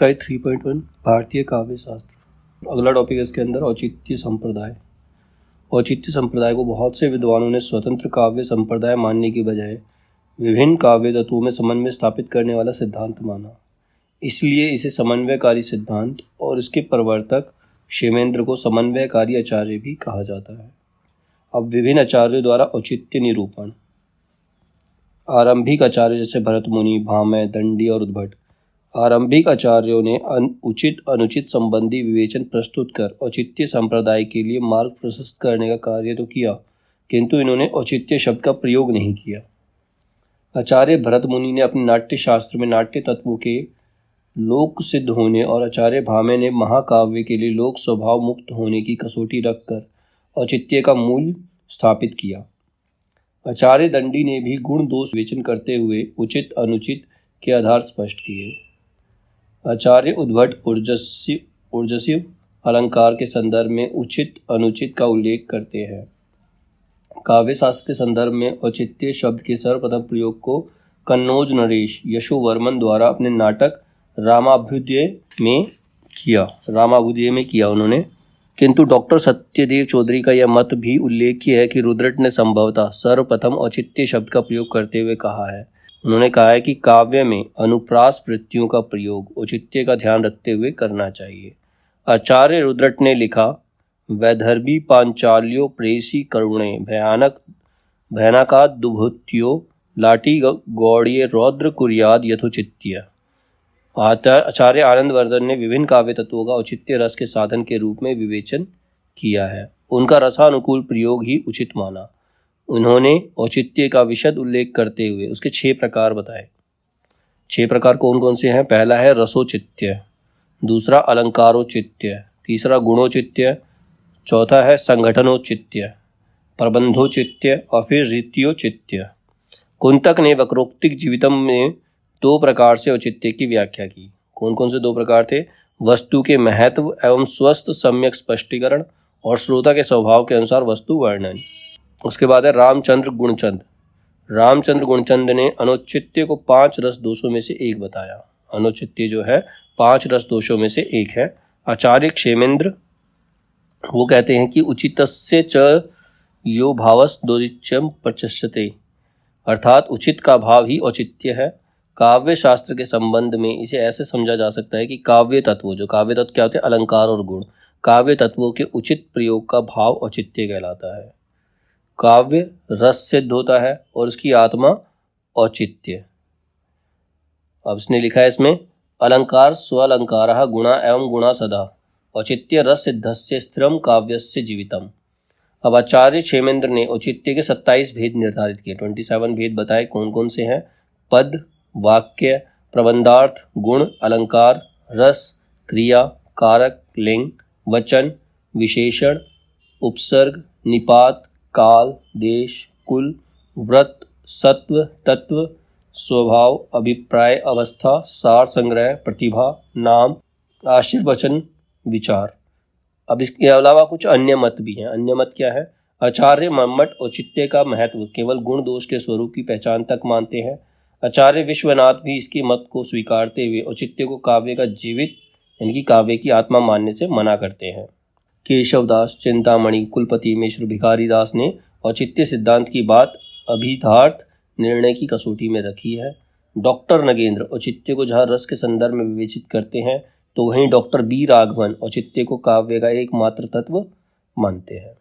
इकाई 3.1 भारतीय काव्य शास्त्र। अगला टॉपिक है इसके अंदर औचित्य संप्रदाय। औचित्य संप्रदाय को बहुत से विद्वानों ने स्वतंत्र काव्य संप्रदाय मानने की बजाय विभिन्न काव्य तत्वों में समन्वय स्थापित करने वाला सिद्धांत माना। इसलिए इसे समन्वयकारी सिद्धांत और इसके प्रवर्तक क्षेमेंद्र को समन्वयकारी आचार्य भी कहा जाता है। अब विभिन्न आचार्यों द्वारा औचित्य निरूपण। आरंभिक आचार्य जैसे भरत मुनि, भामह, दंडी और उद्भट। आरंभिक आचार्यों ने उचित अनुचित संबंधी विवेचन प्रस्तुत कर औचित्य संप्रदाय के लिए मार्ग प्रशस्त करने का कार्य तो किया, किंतु इन्होंने औचित्य शब्द का प्रयोग नहीं किया। आचार्य भरत मुनि ने अपने नाट्य शास्त्र में नाट्य तत्वों के लोक सिद्ध होने और आचार्य भामह ने महाकाव्य के लिए लोक स्वभाव मुक्त होने की कसौटी रखकर औचित्य का मूल स्थापित किया। आचार्य दंडी ने भी गुण दोष विवेचन करते हुए उचित अनुचित के आधार स्पष्ट किए। आचार्य उद्भट ऊर्जस्व अलंकार के संदर्भ में उचित अनुचित का उल्लेख करते हैं। काव्य शास्त्र के संदर्भ में औचित्य शब्द के सर्वप्रथम प्रयोग को कन्नौज नरेश यशोवर्मन द्वारा अपने नाटक रामाभ्युदय में किया उन्होंने। किंतु डॉक्टर सत्यदेव चौधरी का यह मत भी उल्लेख्य है कि रुद्रट ने संभवतः सर्वप्रथम औचित्य शब्द का प्रयोग करते हुए कहा है। उन्होंने कहा है कि काव्य में अनुप्रास वृत्तियों का प्रयोग औचित्य का ध्यान रखते हुए करना चाहिए। आचार्य रुद्रट ने लिखा, वैदर्भी पांचाल्यो प्रेसी करुणे भयानका दुभुत्यो लाठी गौड़ीय रौद्र कुर्याद यथोचित्य। आचार्य आनंदवर्धन ने विभिन्न काव्य तत्वों का औचित्य रस के साधन के रूप में विवेचन किया है। उनका रसानुकूल प्रयोग ही उचित माना। उन्होंने औचित्य का विशद उल्लेख करते हुए उसके 6 प्रकार बताए। 6 प्रकार कौन कौन से हैं? पहला है रसोचित्य, दूसरा अलंकारोचित्य, तीसरा गुणोचित्य, चौथा है संगठनोचित्य, प्रबंधोचित्य और फिर रीतियोचित्य। कुंतक ने वक्रोक्तिक जीवितम में 2 प्रकार से औचित्य की व्याख्या की। कौन कौन से 2 प्रकार थे? वस्तु के महत्व एवं स्वस्थ सम्यक स्पष्टीकरण और श्रोता के स्वभाव के अनुसार वस्तु वर्णन। उसके बाद है रामचंद्र गुणचंद ने अनुचित्य को 5 रस दोषों में से एक बताया। अनुचित्य जो है 5 रस दोषों में से एक है। आचार्य क्षेमेंद्र वो कहते हैं कि उचितस्य च यो भावस दोदिच्यम प्रचक्षते, अर्थात उचित का भाव ही औचित्य है। काव्य शास्त्र के संबंध में इसे ऐसे समझा जा सकता है कि काव्य तत्व क्या होते हैं? अलंकार और गुण। काव्य तत्वों के उचित प्रयोग का भाव औचित्य कहलाता है। काव्य रस सिद्ध होता है और उसकी आत्मा औचित्य। अब इसने लिखा है इसमें, अलंकार स्वालंकारः गुणा एवं गुणा सदा औचित्य रस सिद्धस्य स्थिरम काव्यस्य जीवितम। अब आचार्य क्षेमेंद्र ने औचित्य के 27 भेद निर्धारित किए। 27 भेद बताए। कौन कौन से हैं? पद, वाक्य, प्रबंधार्थ, गुण, अलंकार, रस, क्रिया, कारक, लिंग, वचन, विशेषण, उपसर्ग, निपात, काल, देश, कुल, व्रत, सत्व, तत्व, स्वभाव, अभिप्राय, अवस्था, सार संग्रह, प्रतिभा, नाम, आशीर्वचन, विचार। अब इसके अलावा कुछ अन्य मत भी हैं। अन्य मत क्या है? आचार्य मम्मट औचित्य का महत्व केवल गुण दोष के स्वरूप की पहचान तक मानते हैं। आचार्य विश्वनाथ भी इसके मत को स्वीकारते हुए औचित्य को काव्य का जीवित यानी कि काव्य की आत्मा मानने से मना करते हैं। केशवदास, चिंतामणि, कुलपति मिश्र, भिखारी दास ने औचित्य सिद्धांत की बात अभिधार्थ निर्णय की कसौटी में रखी है। डॉक्टर नगेंद्र औचित्य को जहाँ रस के संदर्भ में विवेचित करते हैं, तो वहीं डॉक्टर बी राघवन औचित्य को काव्य का एकमात्र तत्व मानते हैं।